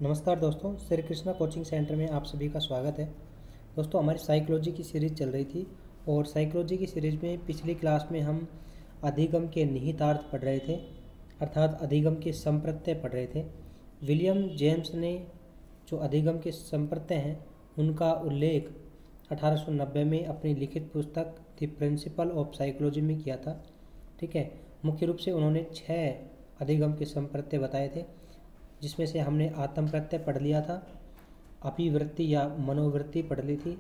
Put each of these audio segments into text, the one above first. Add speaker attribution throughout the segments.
Speaker 1: नमस्कार दोस्तों, Shri Krishna coaching centre में आप सभी का स्वागत है। दोस्तों, हमारी साइकोलॉजी की सीरीज़ चल रही थी और साइकोलॉजी की सीरीज़ में पिछली क्लास में हम अधिगम के निहितार्थ पढ़ रहे थे, अर्थात अधिगम के संप्रत्यय पढ़ रहे थे। विलियम जेम्स ने जो अधिगम के संप्रत्यय हैं उनका उल्लेख 1890 में अपनी लिखित पुस्तक द प्रिंसिपल ऑफ साइकोलॉजी में किया था। ठीक है, मुख्य रूप से उन्होंने 6 अधिगम के संप्रत्यय बताए थे, जिसमें से हमने आत्म प्रत्यय पढ़ लिया था, अभिवृत्ति या मनोवृत्ति पढ़ ली थी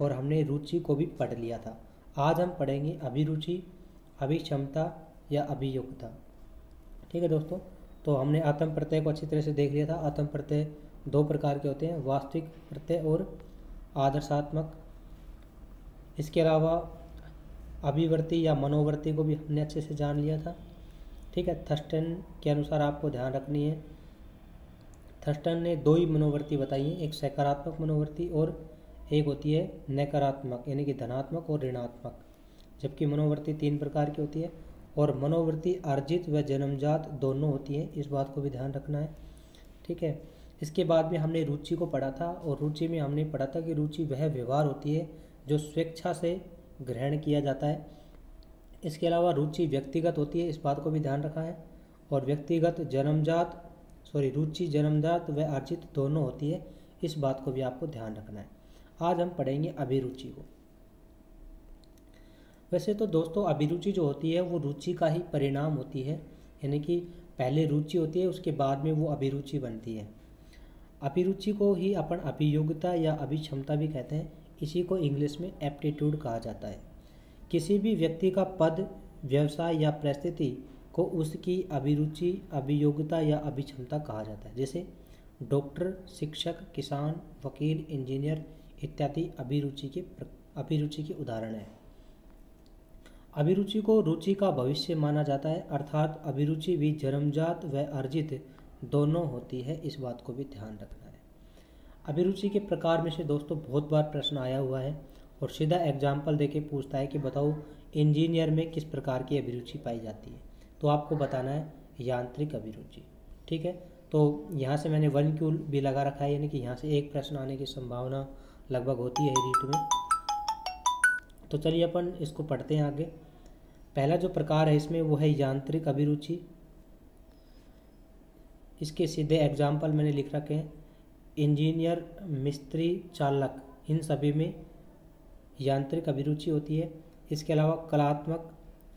Speaker 1: और हमने रुचि को भी पढ़ लिया था। आज हम पढ़ेंगे अभिरुचि, अभिक्षमता या अभियोग्यता। ठीक है दोस्तों, तो हमने आत्म प्रत्यय को अच्छी तरह से देख लिया था। आत्म प्रत्यय 2 प्रकार के होते हैं, वास्तविक प्रत्यय और आदर्शात्मक। इसके अलावा अभिवृत्ति या मनोवृत्ति को भी हमने अच्छे से जान लिया था। ठीक है, थर्स्टन के अनुसार आपको ध्यान रखनी है। थर्स्टन ने 2 ही मनोवृत्ति बताई है, एक सकारात्मक मनोवृत्ति और एक होती है नकारात्मक, यानी कि धनात्मक और ऋणात्मक। जबकि मनोवृत्ति 3 प्रकार की होती है और मनोवृत्ति अर्जित व जन्मजात दोनों होती है, इस बात को भी ध्यान रखना है। ठीक है, इसके बाद में हमने रुचि को पढ़ा था और रुचि में हमने पढ़ा था कि रुचि वह व्यवहार होती है जो स्वेच्छा से ग्रहण किया जाता है। इसके अलावा रुचि व्यक्तिगत होती है, इस बात को भी ध्यान रखा है। और रुचि जन्मजात व अर्जित दोनों होती है, इस बात को भी आपको ध्यान रखना है। आज हम पढ़ेंगे अभिरुचि को। वैसे तो दोस्तों, अभिरुचि जो होती है वो रुचि का ही परिणाम होती है, यानी कि पहले रुचि होती है, उसके बाद में वो अभिरुचि बनती है। अभिरुचि को ही अपन अभियोग्यता या अभिक्षमता भी कहते हैं। इसी को इंग्लिश में एप्टीट्यूड कहा जाता है। किसी भी व्यक्ति का पद, व्यवसाय या परिस्थिति को उसकी अभिरुचि, अभियोग्यता या अभिक्षमता कहा जाता है। जैसे डॉक्टर, शिक्षक, किसान, वकील, इंजीनियर इत्यादि अभिरुचि के उदाहरण हैं। अभिरुचि को रुचि का भविष्य माना जाता है, अर्थात अभिरुचि भी जन्मजात व अर्जित दोनों होती है, इस बात को भी ध्यान रखना है। अभिरुचि के प्रकार में से दोस्तों बहुत बार प्रश्न आया हुआ है और सीधा एग्जाम्पल देके पूछता है कि बताओ इंजीनियर में किस प्रकार की अभिरुचि पाई जाती है, तो आपको बताना है यांत्रिक अभिरुचि। ठीक है, तो यहाँ से मैंने 1 क्यू भी लगा रखा है, यानी कि यहाँ से एक प्रश्न आने की संभावना लगभग होती है रीट में। तो चलिए अपन इसको पढ़ते हैं आगे। पहला जो प्रकार है इसमें वो है यांत्रिक अभिरुचि। इसके सीधे एग्जाम्पल मैंने लिख रखे हैं, इंजीनियर, मिस्त्री, चालक, इन सभी में यांत्रिक अभिरुचि होती है। इसके अलावा कलात्मक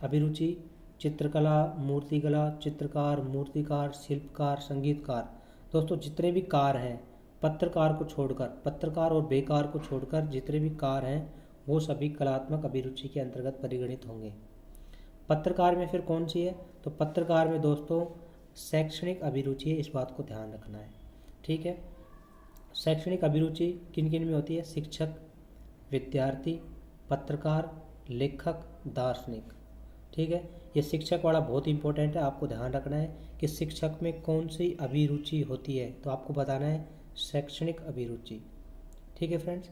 Speaker 1: अभिरुचि, चित्रकला, मूर्तिकला, चित्रकार, मूर्तिकार, शिल्पकार, संगीतकार। दोस्तों, जितने भी कार हैं, पत्रकार और बेकार को छोड़कर जितने भी कार हैं वो सभी कलात्मक अभिरुचि के अंतर्गत परिगणित होंगे। पत्रकार में फिर कौन सी है, तो पत्रकार में दोस्तों शैक्षणिक अभिरुचि है, इस बात को ध्यान रखना है। ठीक है, शैक्षणिक अभिरुचि किन किन में होती है, शिक्षक, विद्यार्थी, पत्रकार, लेखक, दार्शनिक। ठीक है, ये शिक्षक वाला बहुत इंपॉर्टेंट है, आपको ध्यान रखना है कि शिक्षक में कौन सी अभिरुचि होती है, तो आपको बताना है शैक्षणिक अभिरुचि। ठीक है फ्रेंड्स,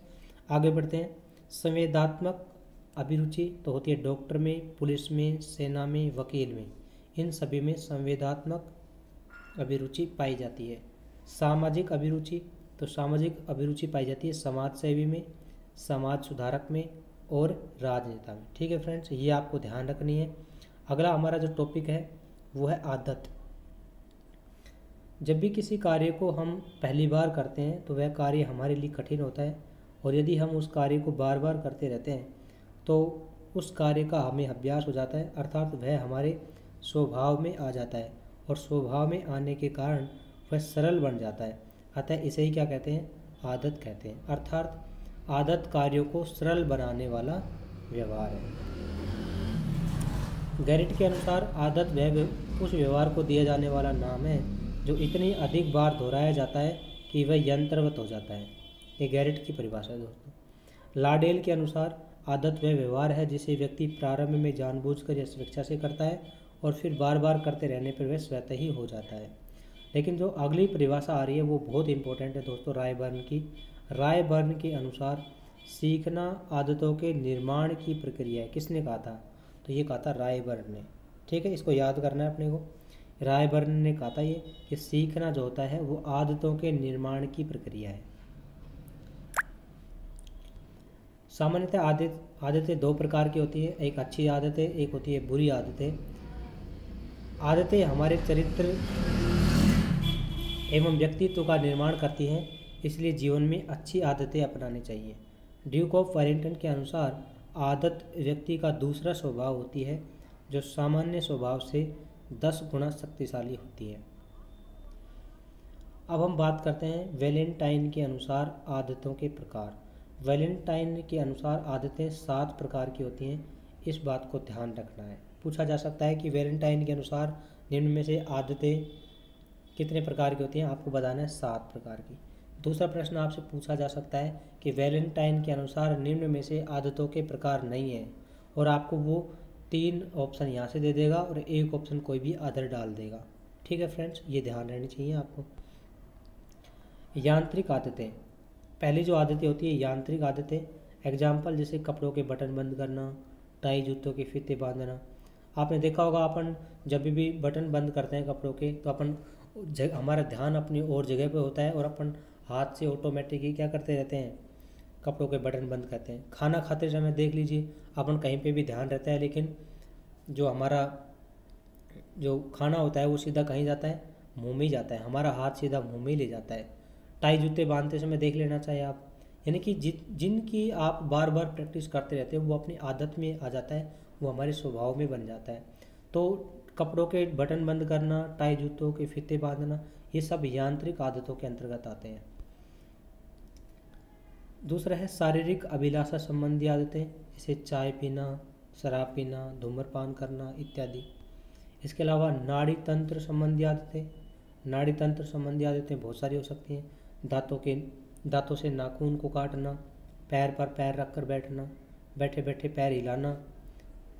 Speaker 1: आगे बढ़ते हैं। संवेदनात्मक अभिरुचि तो होती है डॉक्टर में, पुलिस में, सेना में, वकील में, इन सभी में संवेदनात्मक अभिरुचि पाई जाती है। सामाजिक अभिरुचि तो सामाजिक अभिरुचि पाई जाती है समाज सेवी में, समाज सुधारक में और राजनेता में। ठीक है फ्रेंड्स, ये आपको ध्यान रखनी है। अगला हमारा जो टॉपिक है वो है आदत। जब भी किसी कार्य को हम पहली बार करते हैं तो वह कार्य हमारे लिए कठिन होता है, और यदि हम उस कार्य को बार बार करते रहते हैं तो उस कार्य का हमें अभ्यास हो जाता है, अर्थात वह हमारे स्वभाव में आ जाता है, और स्वभाव में आने के कारण वह सरल बन जाता है। अतः इसे ही क्या कहते हैं, आदत कहते हैं। अर्थात आदत कार्यों को सरल बनाने वाला व्यवहार है। गैरिट के अनुसार आदत वह उस व्यवहार को दिया जाने वाला नाम है जो इतनी अधिक बार दोहराया जाता है कि वह यंत्रवत हो जाता है। ये गैरिट की परिभाषा है दोस्तों। लाडेल के अनुसार आदत वह व्यवहार है जिसे व्यक्ति प्रारंभ में जानबूझकर या स्वेच्छा से करता है और फिर बार बार करते रहने पर वह स्वतः ही हो जाता है। लेकिन जो अगली परिभाषा आ रही है वो बहुत इंपॉर्टेंट है दोस्तों, रायबर्न की। रायबर्न के अनुसार सीखना आदतों के निर्माण की प्रक्रिया है। किसने कहा था, तो ये कहा था रायबर्न ने। ठीक है, इसको याद करना है अपने को। रायबर्न ने कहा था ये कि सीखना जो होता है वो आदतों के निर्माण की प्रक्रिया है। सामान्यतः आदतें दो प्रकार की होती है, एक अच्छी आदतें, एक होती है बुरी आदतें। आदतें हमारे चरित्र एवं व्यक्तित्व का निर्माण करती हैं, इसलिए जीवन में अच्छी आदतें अपनानी चाहिए। ड्यूक ऑफ वेलिंगटन के अनुसार आदत व्यक्ति का दूसरा स्वभाव होती है जो सामान्य स्वभाव से 10 गुना शक्तिशाली होती है। अब हम बात करते हैं वैलेंटाइन के अनुसार आदतों के प्रकार। वैलेंटाइन के अनुसार आदतें 7 प्रकार की होती हैं, इस बात को ध्यान रखना है। पूछा जा सकता है कि वैलेंटाइन के अनुसार निम्न में से आदतें कितने प्रकार की होती हैं, आपको बताना है 7 प्रकार की। दूसरा प्रश्न आपसे पूछा जा सकता है कि वैलेंटाइन के अनुसार निम्न में से आदतों के प्रकार नहीं है, और आपको वो 3 ऑप्शन यहाँ से दे देगा और एक ऑप्शन कोई भी अदर डाल देगा। ठीक है फ्रेंड्स, ये ध्यान रहनी चाहिए आपको। यांत्रिक आदतें, पहली जो आदतें होती है यांत्रिक आदतें, एग्जाम्पल जैसे कपड़ों के बटन बंद करना, टाई जूतों के फीते बांधना। आपने देखा होगा अपन जब भी बटन बंद करते हैं कपड़ों के तो अपन हमारा ध्यान अपनी और जगह पे होता है और अपन हाथ से ऑटोमेटिकली क्या करते रहते हैं, कपड़ों के बटन बंद करते हैं। खाना खाते समय देख लीजिए अपन कहीं पे भी ध्यान रहता है, लेकिन जो हमारा जो खाना होता है वो सीधा कहीं जाता है, मुंह में ही जाता है, हमारा हाथ सीधा मुंह में ही ले जाता है। टाई जूते बांधते समय देख लेना चाहिए आप, यानी कि जिनकी आप बार बार प्रैक्टिस करते रहते हो वो अपनी आदत में आ जाता है, वो हमारे स्वभाव में बन जाता है। तो कपड़ों के बटन बंद करना, टाई जूतों के फीते बांधना, ये सब यांत्रिक आदतों के अंतर्गत आते हैं। दूसरा है शारीरिक अभिलाषा संबंधी आदतें, जैसे चाय पीना, शराब पीना, धूम्रपान करना इत्यादि। इसके अलावा नाड़ी तंत्र संबंधी आदतें, नाड़ी तंत्र संबंधी आदतें बहुत सारी हो सकती हैं। दांतों से नाखून को काटना, पैर पर पैर रखकर बैठना, बैठे बैठे पैर हिलाना,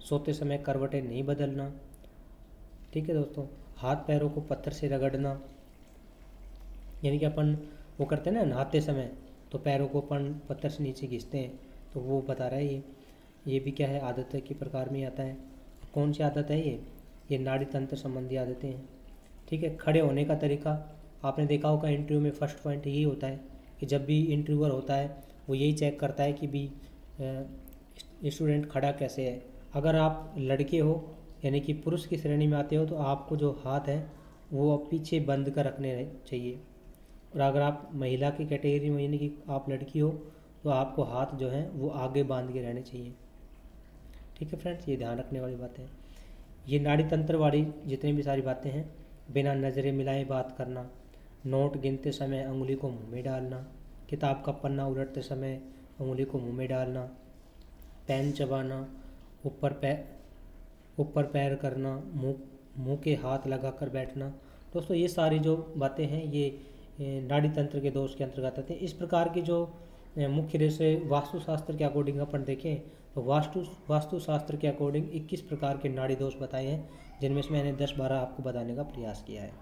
Speaker 1: सोते समय करवटें नहीं बदलना। ठीक है दोस्तों, हाथ पैरों को पत्थर से रगड़ना, यानी कि अपन वो करते हैं ना नहाते समय तो पैरों को अपन पत्थर से नीचे खींचते हैं, तो वो बता रहा है ये भी क्या है, आदत के प्रकार में आता है। कौन सी आदत है ये नाड़ी तंत्र संबंधी आदतें हैं। ठीक है, खड़े होने का तरीका, आपने देखा होगा इंटरव्यू में फर्स्ट पॉइंट यही होता है कि जब भी इंटरव्यूअर होता है वो यही चेक करता है कि भी स्टूडेंट खड़ा कैसे है। अगर आप लड़के हो यानी कि पुरुष की श्रेणी में आते हो तो आपको जो हाथ है वो पीछे बंद कर रखने चाहिए, और अगर आप महिला की कैटेगरी में यानी कि आप लड़की हो तो आपको हाथ जो है वो आगे बांध के रहने चाहिए। ठीक है फ्रेंड्स, ये ध्यान रखने वाली बात है। ये नाड़ी तंत्र वाली जितनी भी सारी बातें हैं, बिना नज़रें मिलाए बात करना, नोट गिनते समय उंगली को मुंह में डालना, किताब का पन्ना उलटते समय उंगली को मुंह में डालना, पेन चबाना, ऊपर पैर करना, मुंह के हाथ लगाकर बैठना। दोस्तों ये सारी जो बातें हैं ये नाड़ी तंत्र के दोष के अंतर्गत आते हैं। इस प्रकार की जो मुख्य रूप से वास्तुशास्त्र के अकॉर्डिंग अपन देखें तो वास्तुशास्त्र के अकॉर्डिंग 21 प्रकार के नाड़ी दोष बताए हैं, जिनमें से मैंने 10-12 आपको बताने का प्रयास किया है।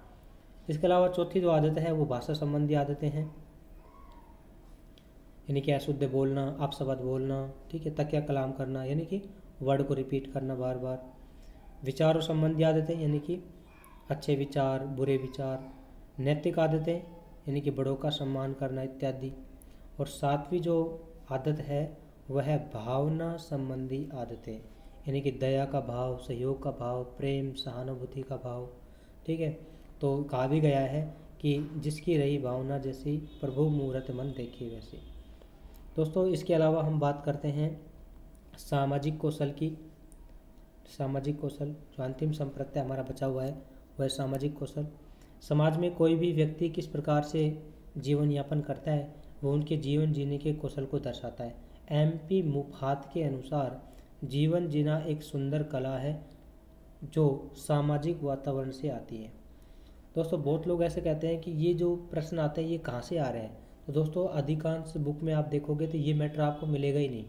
Speaker 1: इसके अलावा चौथी जो आदत है वो भाषा संबंधी आदतें हैं, यानी कि अशुद्ध बोलना, अपशब्द बोलना, ठीक है, तकिया कलाम करना, यानी कि वर्ड को रिपीट करना बार बार। विचारों संबंधी आदतें, यानी कि अच्छे विचार, बुरे विचार। नैतिक आदतें, यानी कि बड़ों का सम्मान करना इत्यादि। और 7वीं जो आदत है वह है भावना संबंधी आदतें, यानी कि दया का भाव, सहयोग का भाव, प्रेम, सहानुभूति का भाव। ठीक है, तो कहा भी गया है कि जिसकी रही भावना जैसी, प्रभु मूरत मन देखे वैसे। दोस्तों इसके अलावा हम बात करते हैं सामाजिक कौशल की। सामाजिक कौशल जो अंतिम संप्रत्यय हमारा बचा हुआ है वह सामाजिक कौशल। समाज में कोई भी व्यक्ति किस प्रकार से जीवन यापन करता है वो उनके जीवन जीने के कौशल को दर्शाता है। MP मुफात के अनुसार जीवन जीना एक सुंदर कला है जो सामाजिक वातावरण से आती है। दोस्तों बहुत लोग ऐसे कहते हैं कि ये जो प्रश्न आते हैं ये कहाँ से आ रहे हैं, तो दोस्तों अधिकांश बुक में आप देखोगे तो ये मैटर आपको मिलेगा ही नहीं।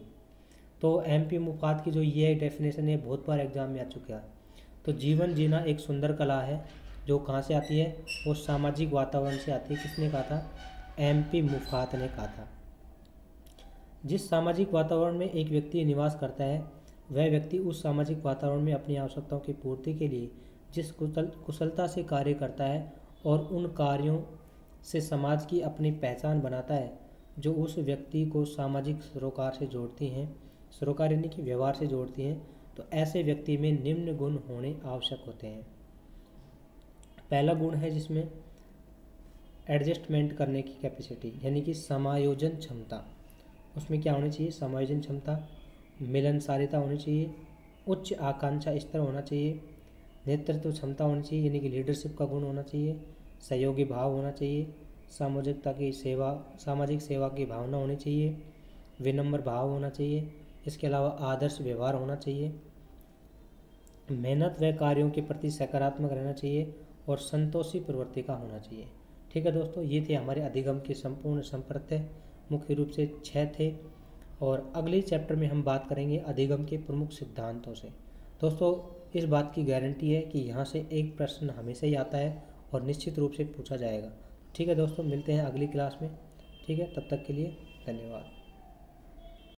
Speaker 1: तो MP मुफात की जो ये डेफिनेशन है बहुत बार एग्जाम में आ चुका है। तो जीवन जीना एक सुंदर कला है जो कहाँ से आती है, वो सामाजिक वातावरण से आती है। किसने कहा था? MP मुफात ने कहा था। जिस सामाजिक वातावरण में एक व्यक्ति निवास करता है वह व्यक्ति उस सामाजिक वातावरण में अपनी आवश्यकताओं की पूर्ति के लिए जिस कुशलता से कार्य करता है और उन कार्यों से समाज की अपनी पहचान बनाता है जो उस व्यक्ति को सामाजिक सरोकार से जोड़ती हैं, सरोकार यानी कि व्यवहार से जोड़ती हैं, तो ऐसे व्यक्ति में निम्न गुण होने आवश्यक होते हैं। पहला गुण है जिसमें एडजस्टमेंट करने की कैपेसिटी यानी कि समायोजन क्षमता। उसमें क्या होनी चाहिए? समायोजन क्षमता, मिलनसारिता होनी चाहिए, उच्च आकांक्षा स्तर होना चाहिए, नेतृत्व क्षमता होनी चाहिए यानी कि लीडरशिप का गुण होना चाहिए, सहयोगी भाव होना चाहिए, सामाजिक सेवा की भावना होनी चाहिए, विनम्र भाव होना चाहिए, इसके अलावा आदर्श व्यवहार होना चाहिए, मेहनत व कार्यों के प्रति सकारात्मक रहना चाहिए और संतोषी प्रवृत्ति का होना चाहिए। ठीक है दोस्तों, ये थे हमारे अधिगम के संपूर्ण संप्रत्यय, मुख्य रूप से 6 थे। और अगले चैप्टर में हम बात करेंगे अधिगम के प्रमुख सिद्धांतों से। दोस्तों, इस बात की गारंटी है कि यहाँ से एक प्रश्न हमेशा ही आता है और निश्चित रूप से पूछा जाएगा। ठीक है दोस्तों, मिलते हैं अगली क्लास में। ठीक है, तब तक के लिए धन्यवाद।